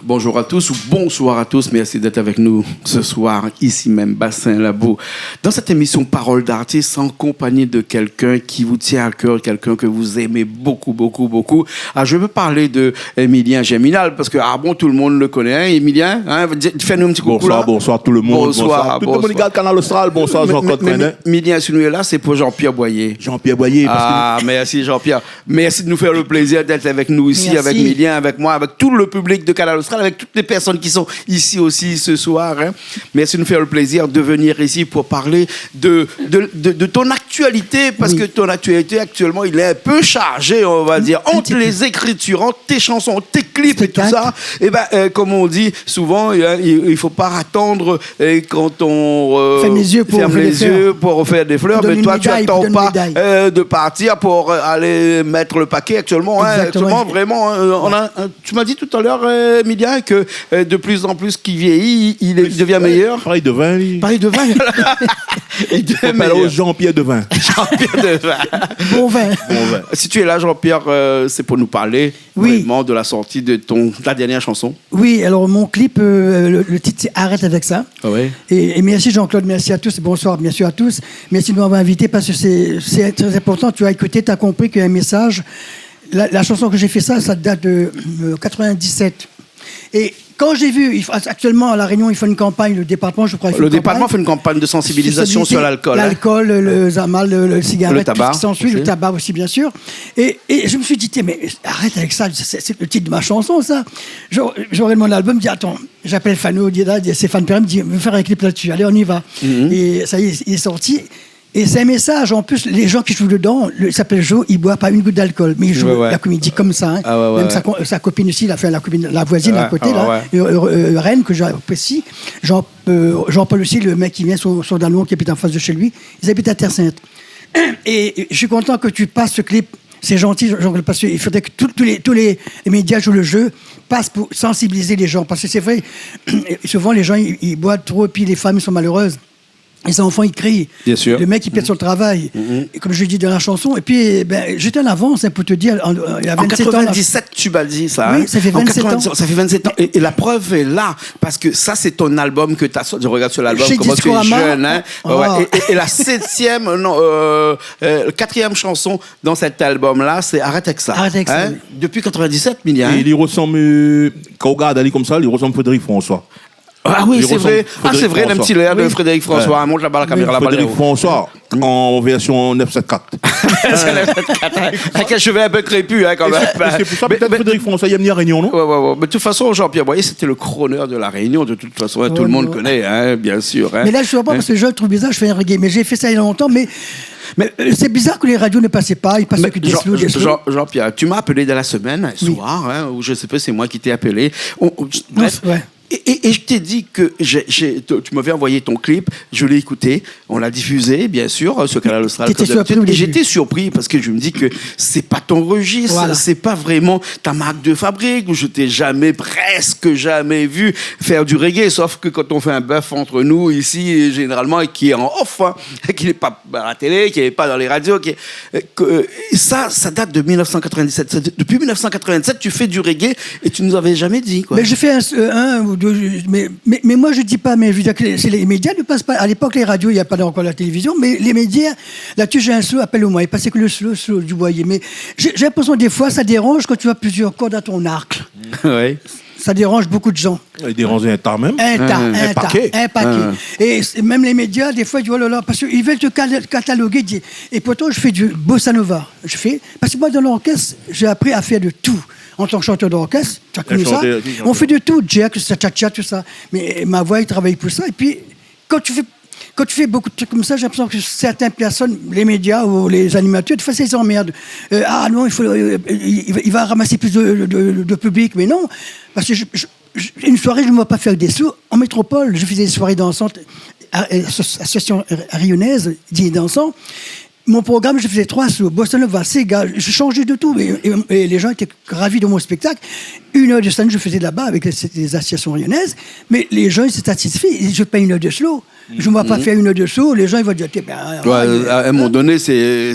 Bonjour à tous ou bonsoir à tous. Merci d'être avec nous ce soir, ici même, Bassin Labo. Dans cette émission Parole d'artiste, en compagnie de quelqu'un qui vous tient à cœur, quelqu'un que vous aimez beaucoup, beaucoup, beaucoup. Alors, je veux parler de Emilien Géminal, parce que, tout le monde le connaît, hein, Emilien. Hein, fais-nous un petit coucou. Bonsoir, là. Bonsoir tout le monde. Bonsoir. Tout le monde regarde Canal Austral. Bonsoir Jean-Claude Trenet. Emilien, si nous est là, c'est pour Jean-Pierre Boyer. Jean-Pierre Boyer. Merci Jean-Pierre. Merci de nous faire le plaisir d'être avec nous ici, Merci. avec Emilien, avec moi, avec tout le public de Canal Austral, avec toutes les personnes qui sont ici aussi ce soir. Hein. Merci de nous faire le plaisir de venir ici pour parler de ton actualité, parce que ton actualité actuellement, il est un peu chargé, on va dire, entre les écritures, entre tes chansons, tes clips et tout ça. Et comme on dit souvent, il ne faut pas attendre quand on ferme les yeux pour refaire des fleurs, mais toi, tu n'attends pas de partir pour aller mettre le paquet actuellement. Hein, actuellement, vraiment, tu m'as dit tout à l'heure, Emilien, que de plus en plus qu'il vieillit, il devient meilleur. Pareil de vin. Pareil de vin. Il devient meilleur. Jean-Pierre Devin. Jean-Pierre Devin. Bon vin. Si tu es là, Jean-Pierre, c'est pour nous parler vraiment de la sortie de ta dernière chanson. Oui, alors mon clip, le titre c'est Arrête avec ça. Ah ouais. Et merci Jean-Claude, merci à tous, et bonsoir, bien sûr à tous. Merci de m'avoir invité parce que c'est très important. Tu as écouté, tu as compris qu'il y a un message. La chanson que j'ai fait ça date de 97. Et quand j'ai vu, actuellement à La Réunion, il fait une campagne, le département, je crois. Le département fait une campagne de sensibilisation sur l'alcool. L'alcool, le zamal, le cigarette, le tabac, tout ce qui s'ensuit, le tabac aussi, bien sûr. Et je me suis dit, mais arrête avec ça, c'est le titre de ma chanson, ça. J'aurais mon album, je dis, attends, j'appelle Fano, c'est Fan Perrin, me dit, me faire un clip là-dessus, allez, on y va. Et ça y est, il est sorti. Et c'est un message, en plus, les gens qui jouent dedans, il s'appelle Joe, il boit pas une goutte d'alcool, mais il joue la comédie comme ça. Hein. Même sa copine aussi, la voisine à côté, Reine, que j'apprécie. Jean-Paul aussi, le mec qui vient sur Dalmont, qui habite en face de chez lui. Ils habitent à Terre-Sainte. Et je suis content que tu passes ce clip. C'est gentil, Jean-Claude, parce qu'il faudrait que tous les médias jouent le jeu, passent pour sensibiliser les gens. Parce que c'est vrai, souvent les gens, ils boivent trop, et puis les femmes sont malheureuses. Les enfants, ils crient. Bien sûr. Le mec, il pète sur le travail. Et comme je dis dans la chanson. Et puis, j'étais en avance, pour te dire. Il y a 27 en 97, tu m'as dit ça. Oui, ça fait 27 ans. Ça fait 27 ans. Et la preuve est là. Parce que ça, c'est ton album que tu as sorti. Je regarde sur l'album, comment tu es jeune. Hein. Et la quatrième chanson dans cet album-là, c'est Arrête avec ça. Arrête avec ça. Hein? Depuis 97, Emilien. Et il ressemble, quand on regarde Ali comme ça, il ressemble à Frédéric François. Ah oui, c'est vrai. C'est vrai, un petit l'air de Frédéric François. Montre la caméra là-bas. Frédéric François, en version 974. Avec un cheveu un peu crépus, hein, quand même. C'est pour ça, peut-être Frédéric François, il aime bien Réunion, non? Ouais. Mais de toute façon, Jean-Pierre Boyer, c'était le chroneur de la Réunion, de toute façon. Tout le monde connaît, hein, bien sûr. Hein. Mais là, je ne sais pas, parce que je trouve bizarre, je fais un reggae. Mais j'ai fait ça il y a longtemps, mais c'est bizarre que les radios ne passaient pas. Ils passaient que des slows. Jean-Pierre, tu m'as appelé dans la semaine, un soir, hein, ou je ne sais pas, c'est moi qui t'ai appelé. Bref. Et je t'ai dit que tu m'avais envoyé ton clip, je l'ai écouté, on l'a diffusé, bien sûr, sur Canal Austral. Et j'étais surpris parce que je me dis que c'est pas ton registre, c'est pas vraiment ta marque de fabrique, où je t'ai presque jamais vu faire du reggae, sauf que quand on fait un bœuf entre nous ici, généralement, et qui est en off, hein, qui n'est pas à la télé, qui n'est pas dans les radios, ça date de 1997. Depuis 1997, tu fais du reggae et tu nous avais jamais dit, quoi. Mais je fais un ou deux. Mais moi, je ne dis pas, mais je veux dire que les médias ne passent pas. À l'époque, les radios, il n'y a pas encore la télévision, mais les médias, là-dessus, j'ai un slow, appelle-moi. Il passait que le slow du Boyer. Mais j'ai l'impression, des fois, ça dérange quand tu as plusieurs cordes à ton arc. Oui. Ça dérange beaucoup de gens. Il dérange un tas même. Un paquet. Et même les médias, des fois, ils disent, oh là là, parce qu'ils veulent te cataloguer. Et pourtant, je fais du bossa nova. Parce que moi, dans l'orchestre, j'ai appris à faire de tout. En tant que chanteur d'orchestre, tu as connu ça? On fait de tout, jack, cha-cha, tout ça. Mais ma voix, il travaille pour ça. Et puis, quand tu fais beaucoup de trucs comme ça, j'ai l'impression que certaines personnes, les médias ou les animateurs, des fois, ils s'emmerdent. Non, il va ramasser plus de public. Mais non, parce que une soirée, je ne vais pas faire des sous. En métropole, je faisais des soirées dansantes, association rayonnaise, dîner dansant. Mon programme, je faisais 3 slows, bossa nova, Sega, je changeais de tout. Et les gens étaient ravis de mon spectacle. 1 heure de scène, je faisais là-bas avec les associations lyonnaises. Mais les gens, ils étaient satisfaits. Je paye 1 heure de slow. Je ne vais pas faire 1 heure de slow. Les gens, ils vont dire, à un moment donné, c'est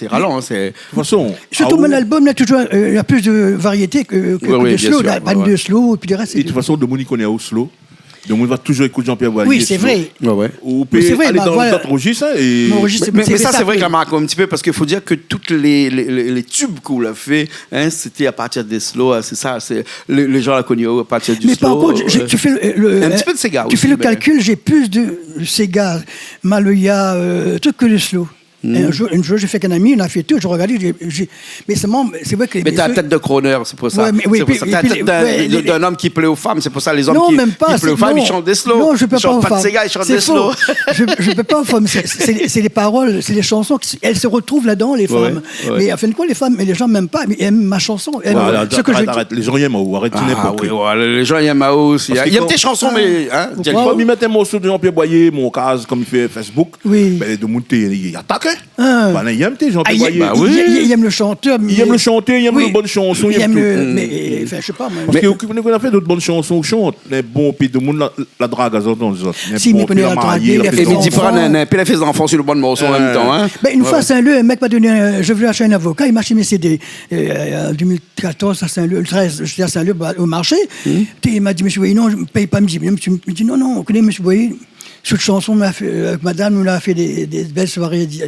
ralent. De toute façon, surtout mon album, il y a plus de variété que de slow. Il y a pas de slow, et puis le reste. Et de toute façon, de Monique, on est au slow. Donc, on va toujours écouter Jean-Pierre Boyer. Oui, c'est vrai. Ou peut aller dans d'autres registres. Mais ça, c'est vrai que la marque un petit peu, parce qu'il faut dire que tous les tubes qu'on a fait, c'était à partir des slows. C'est ça, les gens l'ont connu à partir du slow. Mais par contre, tu fais un petit peu de Sega aussi. Tu fais le calcul, j'ai plus de Sega, Maloya, trucs que de slow. Un jour, j'ai fait qu'un ami, on a fait tout, je regardais, mais c'est vrai que... Mais t'as la tête de crooner, c'est pour ça. T'as la tête d'un homme qui plaît aux femmes, c'est pour ça les hommes qui plaît aux femmes, ils chantent des slows. Non, je peux pas aux femmes. Ils chantent pas de Sega, ils chantent des slows. Je peux pas aux femmes, c'est les paroles, c'est les chansons, elles se retrouvent là-dedans, les femmes. Mais en fin de compte, les femmes, les gens m'aiment pas, mais ils aiment ma chanson. Arrête, les gens aiment Mao, arrête une époque. Les gens aiment Mao aussi. Il y a des chansons, mais... Comme ils mettent un morceau de Jean-Pierre Boyer, mon cas, comme il fait Facebook, de monter, il attaque. Il aime Jean-Pierre Boyer. Il aime le chanteur. Il aime le chanter, il aime les bonnes chansons. Il aime le. Mais, enfin, je sais pas. Parce qu'on a fait d'autres bonnes chansons, on chante. Les bons, puis tout le monde la drague à les autres. Si, mais on a dragué. Et puis il a fait des enfants sur le bon morceau en même temps. Une fois à Saint-Leu, un mec m'a donné. Je voulais acheter un avocat, il m'a acheté mes CD. En 2014, à Saint-Leu, le 13, j'étais à Saint-Leu au marché. Il m'a dit, monsieur Boyer, non, je ne paye pas. Il me dit, non, on connaît monsieur Boyer. Cette chanson, avec madame, nous a fait des belles soirées. Il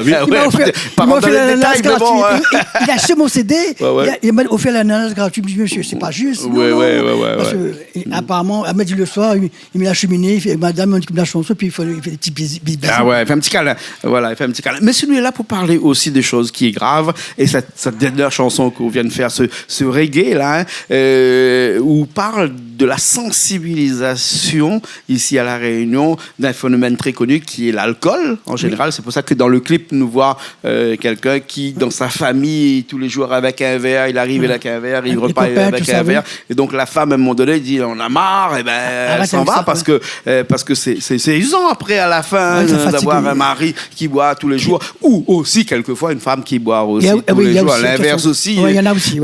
m'a offert l'ananas gratuite. Il a acheté mon CD, il m'a offert l'ananas gratuite. Je me suis dit, monsieur, c'est pas juste. Apparemment, elle m'a dit le soir, il met la cheminée, madame, on dit comme la chanson, puis il fait des petits bisous. Ah ouais, il fait un petit câlin. Voilà, il fait un petit câlin. Mais celui est là pour parler aussi des choses qui est grave. Et cette dernière chanson qu'on vient de faire, ce reggae, là, où parle de la sensibilisation ici à La Réunion d'un phénomène très connu qui est l'alcool en général. C'est pour ça que dans le clip, nous voit quelqu'un qui, dans sa famille, tous les jours avec un verre, il arrive avec un verre, il repart avec un verre. Et donc la femme, à un moment donné, dit on a marre, et elle s'en va parce que c'est usant après à la fin d'avoir un mari qui boit tous les jours, ou aussi quelquefois une femme qui boit aussi tous les jours. L'inverse aussi, il y en a aussi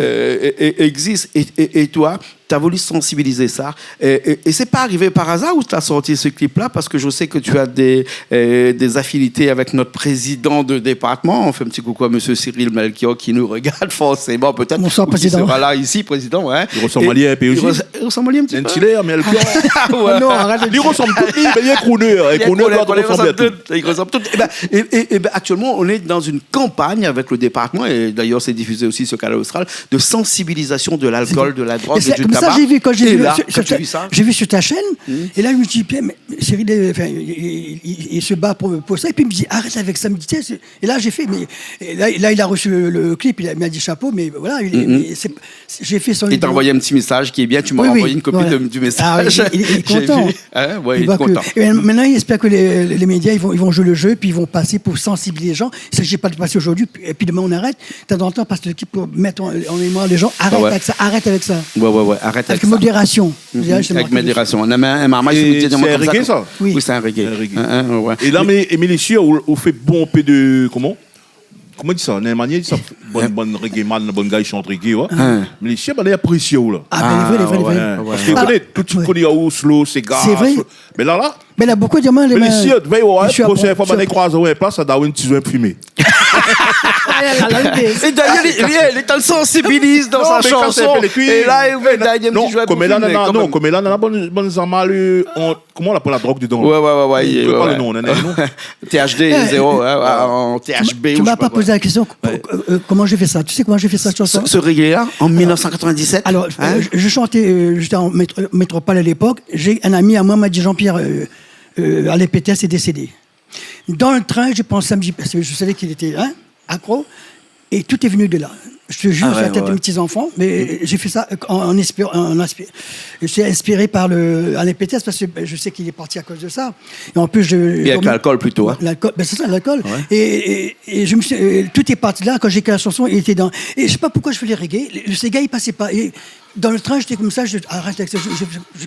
existe. Et toi, tu as voulu sensibiliser ça. Et c'est pas arrivé par hasard où tu as sorti ce clip-là, parce que je sais que tu as des affinités avec notre président de département. On fait un petit coucou à M. Cyril Melchior qui nous regarde forcément, peut-être. Bonsoir, président. Il sera là ici, président. Hein. Il ressemble à lui un peu aussi. Il ressemble à lui un petit peu. Un chilé, Melchior. Non, arrête. Il ressemble tout. Il est crooner. Il ressemble tout. Et actuellement, on est dans une campagne avec le département, et d'ailleurs, c'est diffusé aussi sur Canal Austral, de sensibilisation de l'alcool, de la drogue et du tabac. Ça, j'ai vu quand j'ai vu sur ta chaîne, et là je me dis, mais Cyril, il se bat pour ça, et puis il me dit arrête avec ça, et là j'ai fait, mais là il a reçu le clip, il m'a dit chapeau, mais voilà, j'ai fait son. Il t'a envoyé un petit message qui est bien, tu m'as envoyé une copie du message. Il est content. Il est content. Et maintenant il espère que les médias ils vont jouer le jeu, puis ils vont passer pour sensibiliser les gens. Il ne s'agit pas de passer aujourd'hui, et puis demain on arrête. De temps en temps, parce que l'équipe pour mettre en mémoire les gens, arrête avec ça. Arrête avec modération. Avec modération. On a un marmaille, c'est un reggae, ça? Oui, c'est un reggae. Et là, mais Mélissa, on fait bon peu de. Comment on dit ça? On a une manière de dire ça. Bonne reggae man, bonne gars, il chante reggae. Mélissa, il est apprécié. Ah, ben, les vrais. Parce que tu connais, tout le monde connaît où slow, c'est gars. C'est vrai. Mais là. Mais il y a beaucoup de diamants. Mélissa, tu vas prochaine fois, on croise à une place, ça doit une petite zone fumée. Et d'ailleurs, il te sensibilise dans sa chanson. Et là, il veut d'ailleurs un petit jouet pour filmer. Non, comme là, on a bonne zamal, comment on appelle la drogue dedans? Ouais. Je peux pas le nom, THD 0, en THB. Tu m'as pas posé la question, comment j'ai fait ça? Tu sais comment j'ai fait cette chanson? Ce reggae-là, en 1997? Alors, je chantais, j'étais en métropole à l'époque, j'ai un ami à moi m'a dit Jean-Pierre, à l'EPTS est décédé. Dans le train, j'ai pensé à me dire, parce que je savais qu'il était accro, et tout est venu de là. Je te jure, sur la tête de mes petits-enfants, mais j'ai fait ça je suis inspiré par à l'EPTS, parce que je sais qu'il est parti à cause de ça. Et en plus, et avec l'alcool plutôt. L'alcool, c'est ça, l'alcool. Ouais. Et je me suis, tout est parti de là. Quand j'ai écrit la chanson, il était dans. Et je sais pas pourquoi je faisais reggae. Le Sega, il passait pas. Et dans le train, j'étais comme ça, j'ai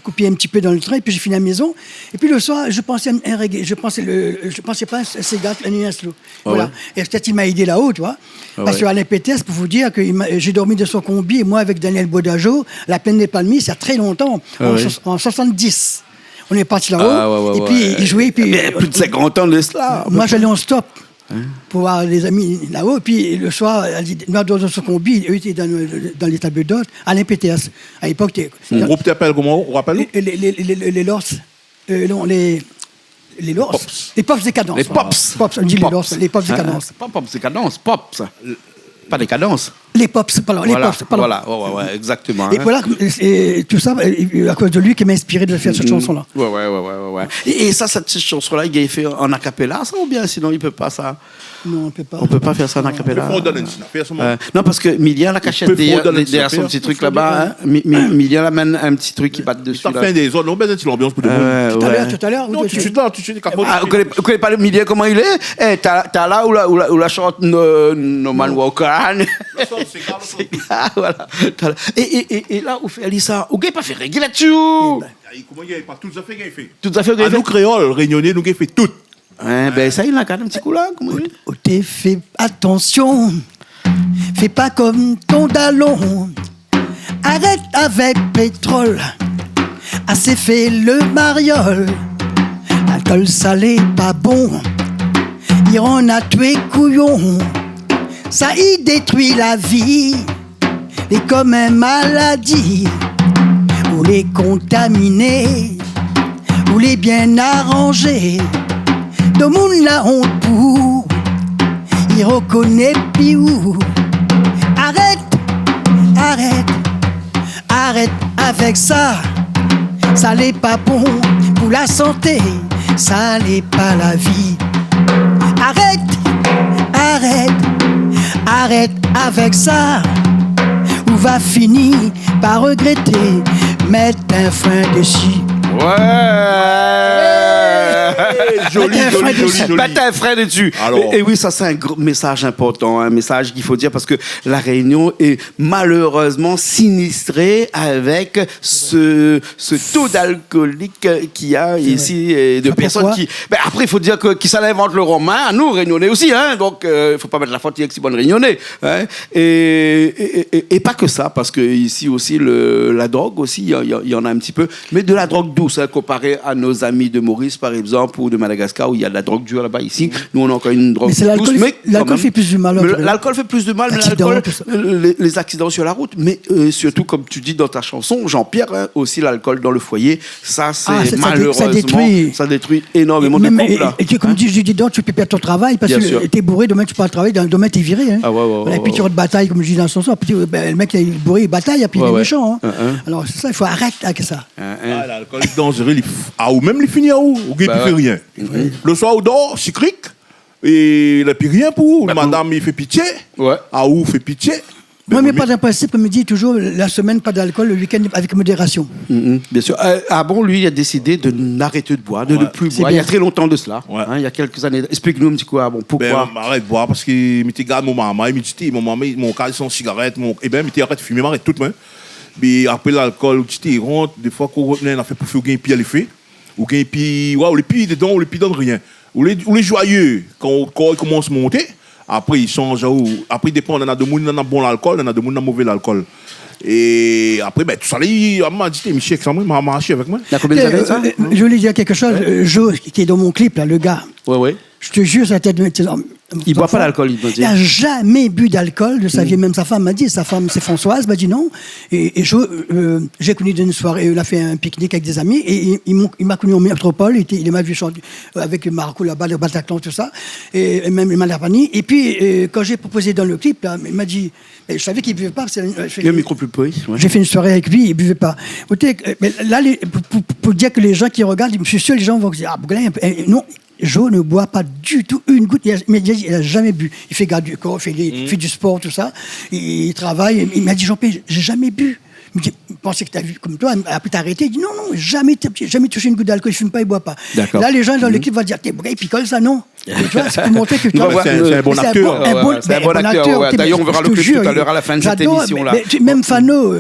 copié un petit peu dans le train, et puis j'ai fini à la maison. Et puis le soir, je pensais à un reggae, je pensais pas à un Segat, un Inaslo. Voilà. Et peut-être il m'a aidé là-haut, tu vois. Parce que Alain Pétès, pour vous dire que j'ai dormi de son combi, et moi avec Daniel Bodajo, la plaine des Palmiers, il y a très longtemps, en 70. On est parti là-haut, et puis il jouait, puis... plus de 50 ans de cela. Moi, j'allais en stop. Pour voir les amis là-haut. Et puis le soir, dans son combi, eux étaient dans les tables d'hôtes, Alain PTS. À l'époque, son groupe t'appelle comment? On rappelle? Les Lors. Non, les Lors. Les Pops Décadence. Les Pops. On dit les Lors. Les Pops Décadence. Pas Pops Décadence, Pops. Pas Décadence. Les Pops, pardon. Les Pops, pardon. Voilà, ouais, exactement. Et voilà, et tout ça, à cause de lui, qui m'a inspiré de faire cette chanson-là. Ouais. Et ça, cette chanson-là, il a fait en acapella, ça, ou bien sinon il peut pas ça? Non, on peut pas. On peut pas faire ça en acapella. Non, parce que Milia l'a caché derrière son petit truc là-bas. Milia amène un petit truc qui bat dessus. Ça fait des autres, on baisse l'ambiance pour Tout à l'heure. Non, tout de suite là, vous connaissez pas le Milia, comment il est? T'as là où la chante No Man Walker. Voilà. Et là, où fait Alissa, où il pas fait reggae là-dessus? Comment il a pas toutes les affaires qu'il a fait? Toutes les affaires qu'il a fait? Nous créoles, réunionnais, nous avons fait tout. Ben ça, il a quand même un petit coup là. T'es fais attention, fais pas comme ton dallon. Arrête avec pétrole, assez fait le mariole. L'alcool salé pas bon, il en a tué couillon. Ça y détruit la vie, et comme une maladie. Ou les contaminés, ou les bien arrangés. Tout le monde la honte pour, il reconnaît plus où. Arrête avec ça. Ça n'est pas bon pour la santé, ça n'est pas la vie. Arrête avec ça. Ou va finir par regretter, mettre un frein dessus. Joli. Mettre un frein dessus. Et oui, ça c'est un gros message important, un message qu'il faut dire parce que la Réunion est malheureusement sinistrée avec ce taux d'alcoolique qu'il y a ici et de personnes qui. Ben après, il faut dire que qui ça invente le romain, nous Réunionnais aussi, hein. Donc il faut pas mettre la faute avec si bonne Réunionnais, hein. Et pas que ça, parce que ici aussi la drogue aussi, il y en a un petit peu, mais de la drogue douce, hein, comparé à nos amis de Maurice par exemple ou de Madagascar où il y a de la drogue dure là-bas. Ici, nous on a encore une drogue douce, mais l'alcool fait plus du mal. L'alcool fait plus de mal, les accidents sur la route, mais surtout comme tu dis dans ta chanson, Jean-Pierre, hein, aussi l'alcool dans le foyer, ça c'est malheureusement ça détruit énormément de couples. Et comme dit Judy Dor, tu peux perdre ton travail parce que t'es bourré, demain tu pars travailler, demain t'es viré. Hein. Et puis tu rentres de bataille, comme je dis dans la chanson, le mec il est bourré, il bataille, et puis il est méchant. Hein. Alors c'est ça, il faut arrêter avec ça. L'alcool est dangereux, ou même les finir où il ne fait rien. Le soir, on dort, c'est cric, et il n'a plus rien pour. Madame, il fait pitié. Ou fait pitié. Moi, mais pas d'un principe, comme il dit toujours, la semaine, pas d'alcool, le week-end, avec modération. Bien sûr. Lui, il a décidé de n'arrêter de boire, de ne plus boire. Il y a très longtemps de cela. Hein, il y a quelques années. Explique-nous un petit coup. Pourquoi? Arrête de boire parce qu'il me regarde mon maman, il me dit, mon cas, son cigarette, et bien, il arrête de fumer, arrête tout, hein. Puis après l'alcool, il rentre, des fois qu'on a fait pour faire un pied à l'effet, ou un pied, ou les pieds dedans, ou les pieds donnent rien. Ou les joyeux, quand il commence à monter, après il change, après il dépend, on a de monde qui a bon l'alcool, on a de monde qui a mauvais l'alcool. Et après, tout ça, il m'a dit, Michel, il m'a marché avec moi. Il y a combien d'années ça? Je voulais dire quelque chose, Joe, qui est dans mon clip, là, le gars. Ouais. Je te jure, ça tête de il boit pas d'alcool, il doit dire. Il n'a jamais bu d'alcool de sa vie. Même sa femme m'a dit, sa femme c'est Françoise, m'a dit non. Et j'ai connu d'une soirée, il a fait un pique-nique avec des amis et il m'a connu en métropole. Il m'a vu chanter avec Marco là-bas, le Bataclan, tout ça, et même le Malapani. Et puis quand j'ai proposé dans le clip, là, il m'a dit, je savais qu'il ne buvait pas. Le micro plus petit. J'ai fait une soirée avec lui, il ne buvait pas. Mais là, pour dire que les gens qui regardent, je suis sûr, les gens vont dire, non. Jo ne boit pas du tout une goutte, il n'a jamais bu. Il fait garde du corps, il fait du sport, tout ça. Il travaille. Il m'a dit, Jean-Pierre, j'ai jamais bu. Il me dit, pensait que tu as vu comme toi, après t'as arrêté, il dit non, jamais touché une goutte d'alcool, il fume pas, il boit pas. D'accord. Là, les gens dans l'équipe vont dire, t'es vrai, il picole ça, non. Tu vois, c'est pour montrer que C'est un bon acteur. C'est un bon acteur. D'ailleurs, on verra le clip tout à l'heure à la fin de cette émission-là. Même Fano.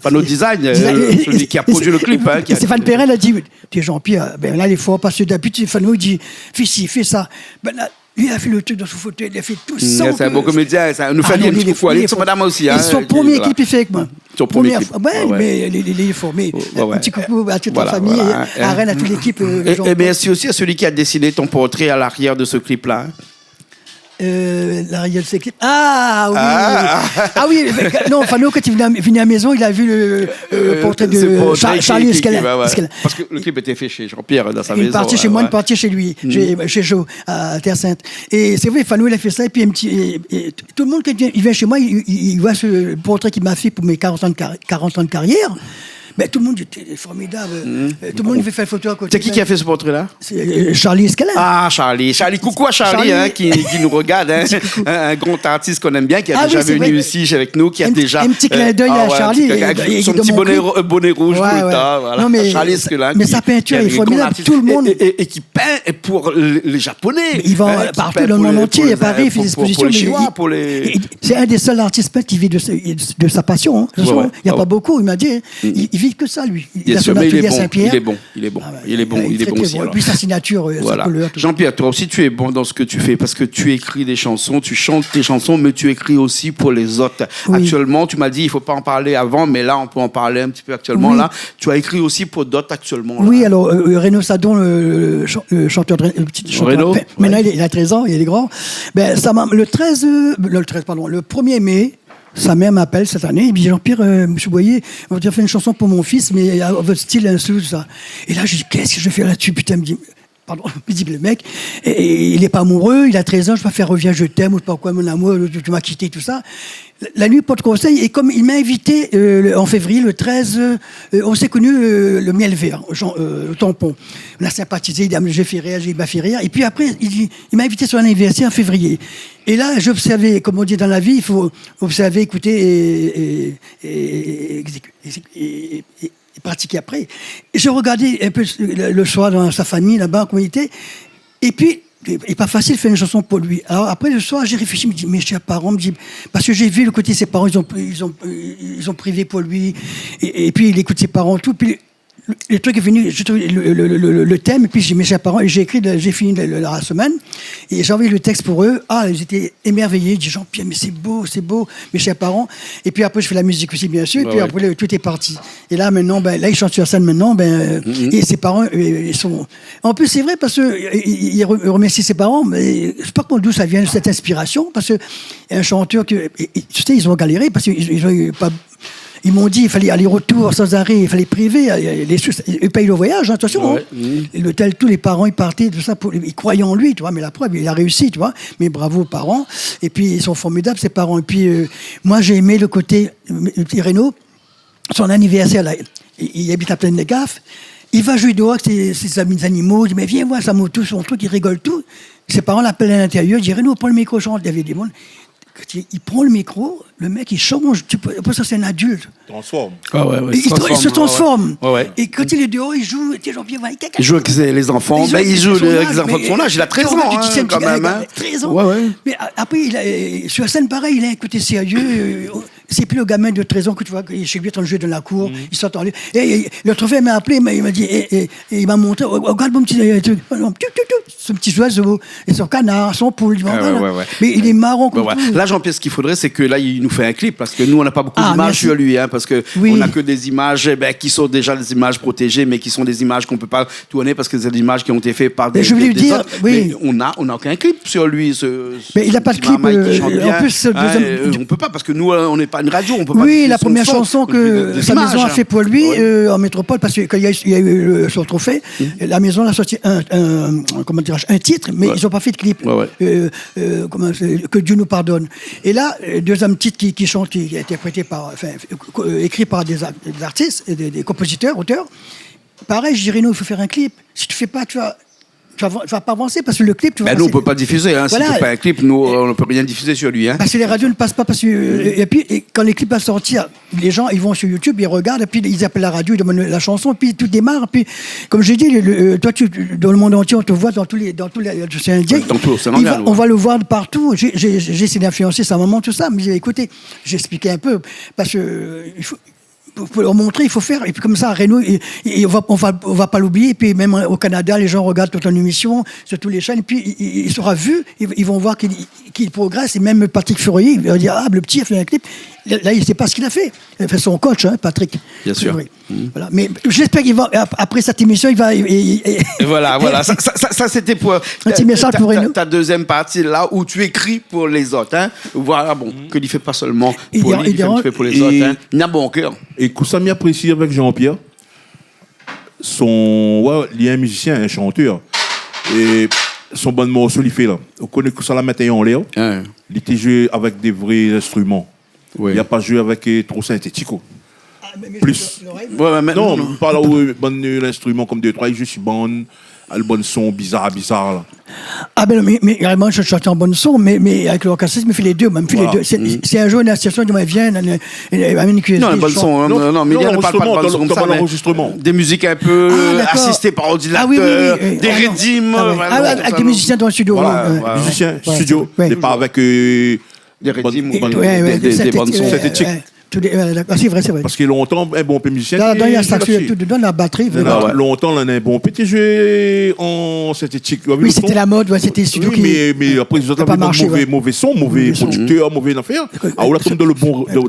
Fano Design, celui qui a produit le clip. Stéphane Perrin a dit, t'es Jean-Pierre, ben là, il faut passer d'habitude. Fano, il dit, fais ci, fais ça. Ben là, lui a fait le truc dans son fauteuil, il a fait tout ça. C'est un bon comédien, ça nous fait un petit coup. Son madame aussi. Son premier clip, il fait avec moi. Son premier clip. Ouais, mais il est formé. Un petit coucou à toute la famille, à Rennes, à toute l'équipe. Et merci aussi à celui qui a dessiné ton portrait à l'arrière de ce clip-là. L'arrière de ce clip. Ah oui. Non, Fano, quand il venait à la maison, il a vu le portrait de Charlie Escalin. Parce que le clip était fait chez Jean-Pierre dans sa maison. Il partait chez moi, il partait chez lui, chez Joe, à Terre-Sainte. Et c'est vrai, Fano, il a fait ça. Et puis, tout le monde, quand il vient chez moi, il voit ce portrait qu'il m'a fait pour mes 40 ans de carrière. Mais tout le monde était formidable. Tout le monde veut faire photo à côté. C'est qui a fait ce portrait-là? C'est Charlie Escalin. Ah, Charlie. Coucou à Charlie. Qui nous regarde. Un grand artiste qu'on aime bien, qui a déjà venu ici avec nous, qui a déjà... Un petit clin d'œil à Charlie. Son petit bonnet rouge tout le temps. Voilà. Non, mais Charlie Escalin. Mais sa peinture est formidable. Tout le monde... Et qui peint pour les Japonais. Il va partout dans le monde entier. À Paris, il fait des expositions. Pour les Chinois, pour les... C'est un des seuls artistes peintres qui vit de sa passion. Il n'y a pas beaucoup, il m'a dit. Il vit que ça, lui. Bien sûr, mais il est bon. Il est bon aussi. Et puis sa signature, sa couleur. Jean-Pierre, toi aussi, tu es bon dans ce que tu fais parce que tu écris des chansons, tu chantes tes chansons, mais tu écris aussi pour les autres. Oui. Actuellement, tu m'as dit, il ne faut pas en parler avant, mais là, on peut en parler un petit peu actuellement. Oui. Là, tu as écrit aussi pour d'autres actuellement. Oui, là. Alors, Renaud Sadon, le chanteur, le petit chanteur. Renaud, maintenant, il a 13 ans, il est grand. Ben, le 1er mai, sa mère m'appelle cette année, et me dit Jean-Pierre, monsieur Boyer, on va faire une chanson pour mon fils, mais à votre style, un tout ça. Et là, je dis, qu'est-ce que je vais faire là-dessus? Putain, me dit le mec, et il n'est pas amoureux, il a 13 ans, je vais pas faire reviens, je t'aime, ou je sais pas quoi, mon amour, tu m'as quitté, tout ça. La nuit, pas de conseil, et comme il m'a invité en février, le 13, on s'est connu le miel vert, au tampon. On a sympathisé, j'ai fait rire, il m'a fait rire, et puis après, il m'a invité sur un anniversaire en février. Et là, j'observais, comme on dit dans la vie, il faut observer, écouter et pratiquer après. Et je regardais un peu le soir dans sa famille, là-bas, en communauté, et puis, c'est pas facile de faire une chanson pour lui. Alors après, le soir, j'ai réfléchi, je me dis, mes chers parents, parce que j'ai vu le côté de ses parents, ils ont privé pour lui, et puis il écoute ses parents, tout, puis le truc est venu, j'ai trouvé le thème, et puis j'ai mis mes parents, et j'ai fini la semaine, et j'ai envoyé le texte pour eux. Ah, ils étaient émerveillés, ils disaient Jean-Pierre, mais c'est beau, mes chers parents. Et puis après, je fais la musique aussi, bien sûr, et puis après, tout est parti. Et là, maintenant, là, ils chantent sur la scène maintenant, et ses parents, ils sont. En plus, c'est vrai, parce qu'ils remercient ses parents, mais je sais pas d'où ça vient, cette inspiration, parce que un chanteur tu sais, ils ont galéré, parce qu'ils ont pas. Ils m'ont dit qu'il fallait aller-retour sans arrêt, il fallait priver, ils payent le voyage, hein, attention. Ouais. L'hôtel, tous les parents, ils partaient, tout ça, ils croyaient en lui, tu vois, mais la preuve, il a réussi, tu vois. Mais bravo aux parents. Et puis, ils sont formidables, ces parents. Et puis, moi, j'ai aimé le côté, le petit Renaud, son anniversaire, là, il habite à Plaine des Gaffes. Il va jouer dehors avec ses amis animaux, il dit, mais viens voir sa moto, son truc, il rigole tout. Ses parents l'appellent à l'intérieur, il dit, Renaud, prends le micro, chante, il y avait des mondes. Il prend le micro, le mec il change, ça c'est un adulte. Transforme. Ah ouais, il se transforme. Ouais. Et quand il est dehors, il joue. Jean-Pierre, il joue avec les enfants. Il joue avec les enfants de son âge. Il a 13 ans quand même. 13 ans. Ouais. Mais après, sur la scène, pareil, il a un côté sérieux. C'est plus le gamin de 13 ans que tu vois, chez lui, en train de jouer dans la cour, il sort en lieu. Et le trophée m'a appelé, il m'a dit, il m'a montré, regarde mon petit truc, son petit oiseau, et son canard, son poule. Mais il est marrant comme tout. Là, Jean-Pierre, ce qu'il faudrait, c'est que là, il nous fait un clip, parce que nous, on n'a pas beaucoup d'images sur lui, parce que on n'a que des images qui sont déjà des images protégées, mais qui sont des images qu'on ne peut pas tourner, parce que c'est des images qui ont été faites par des autres. Mais on n'a aucun clip sur lui. Mais il n'a pas de clip. En plus, on ne peut pas, parce que nous, on n'est pas une radio, on peut pas. Oui, la première chanson que sa maison a fait pour lui en métropole, parce qu'il y a eu son trophée, la maison a sorti un titre, mais ils n'ont pas fait de clip. Que Dieu nous pardonne. Et là, deuxième titre qui chante, qui a été écrit par des artistes, des compositeurs, auteurs. Pareil, je dis Renaud, il faut faire un clip. Si tu fais pas, tu vois. tu vas pas avancer parce que le clip, tu vois. Nous, on peut pas diffuser. Hein. Voilà. Si tu fais un clip, nous, on ne peut rien diffuser sur lui. Hein. Parce que les radios ne passent pas. Parce que, et puis, quand les clips vont sortir, les gens, ils vont sur YouTube, ils regardent, et puis ils appellent la radio, ils demandent la chanson, et puis tout démarre. Puis, comme je dis, toi, dans le monde entier, on te voit dans tous les océans Indiens. On va le voir de partout. J'ai essayé d'influencer sa maman, tout ça. Mais écoutez, j'ai expliqué un peu. Parce que, pour leur montrer, il faut faire. Et puis comme ça, à Reno, on va pas l'oublier. Et puis même au Canada, les gens regardent toute ton émission sur toutes les chaînes. Et puis il sera vu. Ils vont voir qu'il progresse. Et même Patrick Furier, il va dire le petit a fait un clip. Là, il ne sait pas ce qu'il a fait. Il a fait son coach, hein, Patrick. Bien sûr. Voilà. Mais j'espère qu'il va, après cette émission, il va. Et voilà. Ça c'était pour. Un petit message pour Reno. Ta deuxième partie, là où tu écris pour les autres. Hein. Voilà, que tu ne fais pas seulement pour lui, tu fais pour les autres. Hein. Il a bon cœur. Et que ça m'apprécie avec Jean-Pierre, il est un musicien, un chanteur. Et son bon morceau, il fait là. On connaît que ça la mettait en l'air. Il était joué avec des vrais instruments. Il n'a pas joué avec trop synthétique. Plus. Non, pas là où l'instrument comme 2-3, il joue sur bonne. Le bon son bizarre là. Mais vraiment, je chante en bon son, mais avec l'orchestre, je me fais les deux. C'est un jour une association qui me vient, amène une QSD. Non, le bon son. Non, mais il ne parle pas de bon son comme ça. L'enregistrement. Des musiques un peu assistées par ordinateur, des rythmes. Avec des musiciens dans le studio. Musiciens, studio. Et pas avec des rythmes ou des bandes son synthétiques. C'est vrai. Parce que longtemps, un bon musicien. Là-dedans, il y a ça, tout dedans, la batterie. Longtemps, on a un bon petit jeu en synthétique. Oui, c'était la mode, c'était le studio qui. Mais après, ils ont mauvais son, mauvais producteur, mauvais affaire. Ah, on l'a tombé dans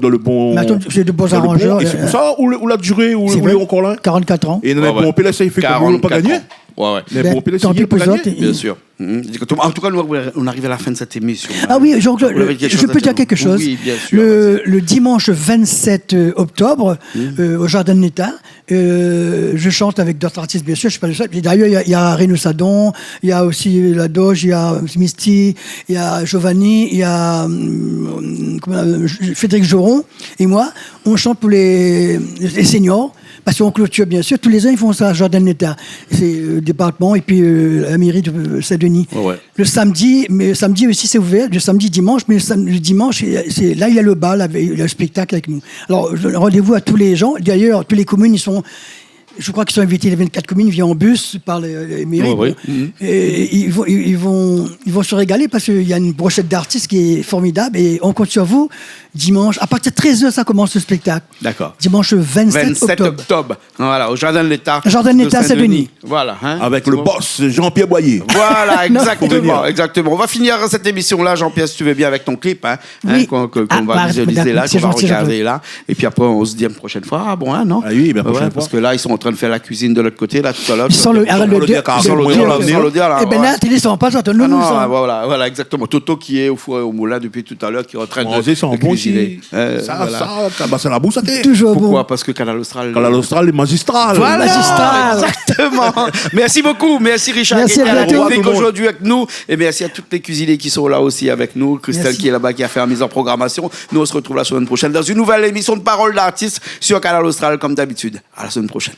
le bon. C'est de bons arrangeurs. Et c'est pour ça, où la durée, où il est encore là 44 ans. Et il y a un bon PLS, ça, il fait qu'on ne pas gagner. Ouais. Tant pis pour autres. Bien sûr. En tout cas, on arrive à la fin de cette émission. Ah oui, je peux dire quelque chose. Oui, bien sûr. Le dimanche 27 octobre, au Jardin de l'État, je chante avec d'autres artistes, bien sûr. Je suis pas le seul. D'ailleurs, il y a Reno Sadon, il y a aussi La Doge, il y a Misty, il y a Giovanni, il y a Frédéric Joron et moi. On chante pour les seniors. Parce qu'on clôture, bien sûr. Tous les ans, ils font ça à Jardin de l'État. C'est le département et puis la mairie de Saint-Denis. Le samedi, mais samedi aussi, c'est ouvert. Le samedi, dimanche. Mais le dimanche, là, il y a le bal, le spectacle avec nous. Alors, rendez-vous à tous les gens. D'ailleurs, toutes les communes, je crois qu'ils sont invités, les 24 communes, ils viennent en bus par les mairies. Et ils vont se régaler parce qu'il y a une brochette d'artistes qui est formidable. Et on compte sur vous. Dimanche, à partir de 13h, ça commence le spectacle. D'accord. Dimanche 27 octobre. Voilà, au Jardin de l'État. Jardin de l'État, Saint-Denis. Voilà. Avec le boss Jean-Pierre Boyer. Voilà, exactement. On va finir cette émission-là, Jean-Pierre, si tu veux bien, avec ton clip, qu'on va visualiser là, qu'on va regarder là. Et puis après, on se dit une prochaine fois. Ah bon, non? Ah oui, bien prochaine fois. Parce que là, ils sont en train de faire la cuisine de l'autre côté, là, tout à l'heure. Sans l'odeur, là. Eh ben là, télé, ça va pas ça. Voilà, exactement. Toto qui est au four et au moulin depuis tout à l'heure, qui est en train de cuisiner. Ça la boue, toujours pourquoi bon. Parce que Canal Austral. Canal Austral est magistral. Voilà, exactement. Merci beaucoup. Merci Richard merci qui était à la tout technique aujourd'hui avec nous. Et merci à toutes les cuisiniers qui sont là aussi avec nous. Christelle qui est là-bas, qui a fait la mise en programmation. Nous, on se retrouve la semaine prochaine dans une nouvelle émission de Paroles d'artistes sur Canal Austral, comme d'habitude. À la semaine prochaine.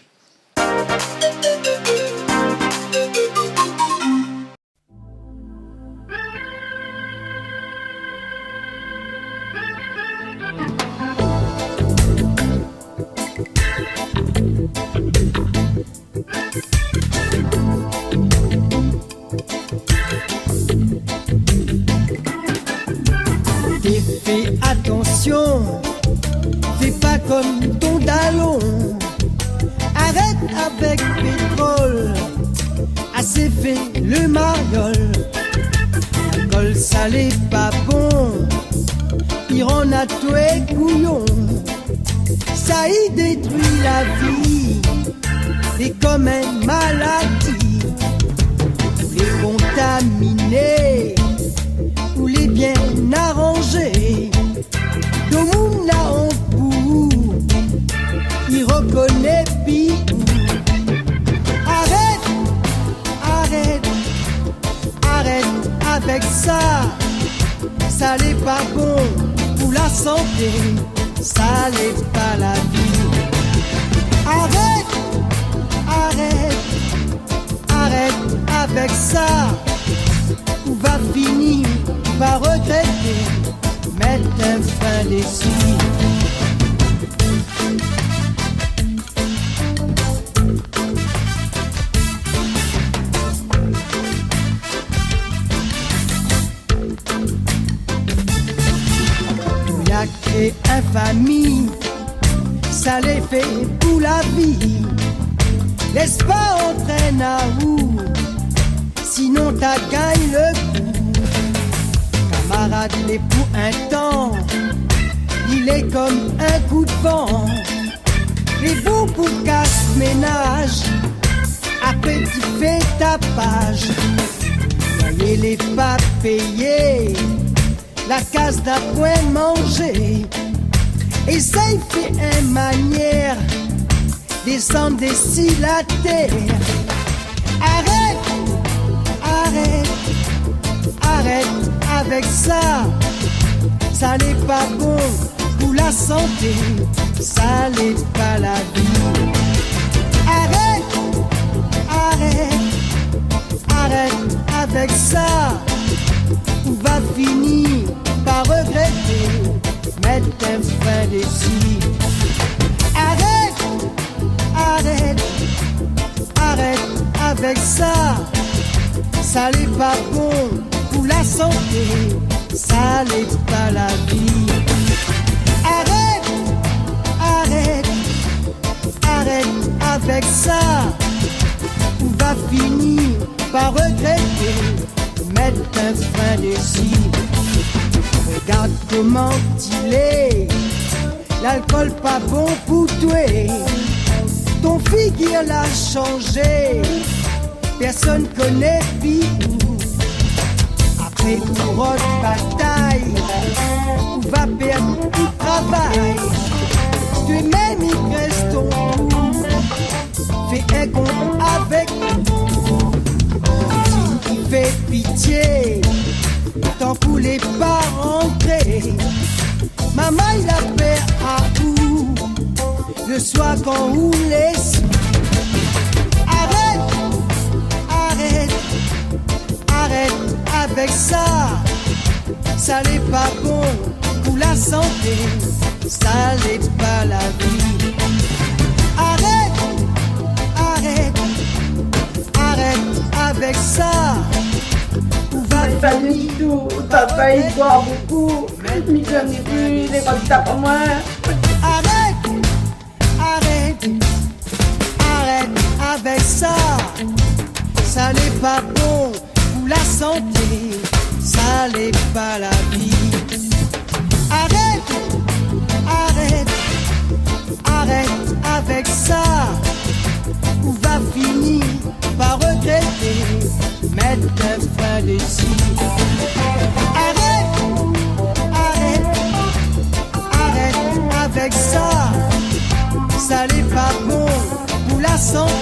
Fais attention, fais pas comme ton dallon. Arrête avec pétrole, assez fait le mariole. L'alcool ça n'est pas bon, il rend à toi couillon. Ça y détruit la vie, c'est comme une maladie. Les contaminés ou les bien arrangés, tout le monde a en pou, il reconnaît puis arrête avec ça, ça n'est pas bon pour la santé, ça n'est pas la vie. Arrête avec ça, on va finir par regretter, mettre un fin dessus. Il y a créé infamie, ça les fait pour la vie. Laisse pas entraîner à où, sinon t'as gagné le coup. Camarade, il est pour un temps, il est comme un coup de vent. Les bons pour casse-ménage, après tu fais ta page. Voyez les pas payés, la casse d'un point manger. Essaye fait une manière, descendre d'ici la terre. Arrête, arrête, arrête avec ça. Ça n'est pas bon pour la santé, ça n'est pas la vie. Arrête, arrête, arrête avec ça. On va finir par regretter, mettre un fin dessus. Arrête, arrête, arrête avec ça. Ça n'est pas bon pour la santé, ça n'est pas la vie. Arrête, arrête, arrête avec ça. On va finir par regretter, mettre un fin dessus. Regarde comment il est, l'alcool pas bon pour toi. Ton figure l'a changé, personne connaît vie. Après une autre bataille, on va perdre tout travail. Toi-même il reste ton coup, fais un compte avec nous. Si il fait pitié, tant pour les pas rentrer. Maman il a peur à où, le soir quand on laisse. Arrête, arrête, arrête avec ça. Ça n'est pas bon pour la santé, ça n'est pas la vie. Arrête, arrête, arrête avec ça. Pas du tout, papa il boit beaucoup, mais je n'ai plus les résultats pour moi. Arrête, arrête, arrête avec ça. Ça n'est pas bon pour la santé, ça n'est pas la vie. Arrête, arrête, arrête avec ça. On va finir par regretter, mettre un fin dessus. Arrête, arrête, arrête avec ça. Ça n'est pas bon pour la santé,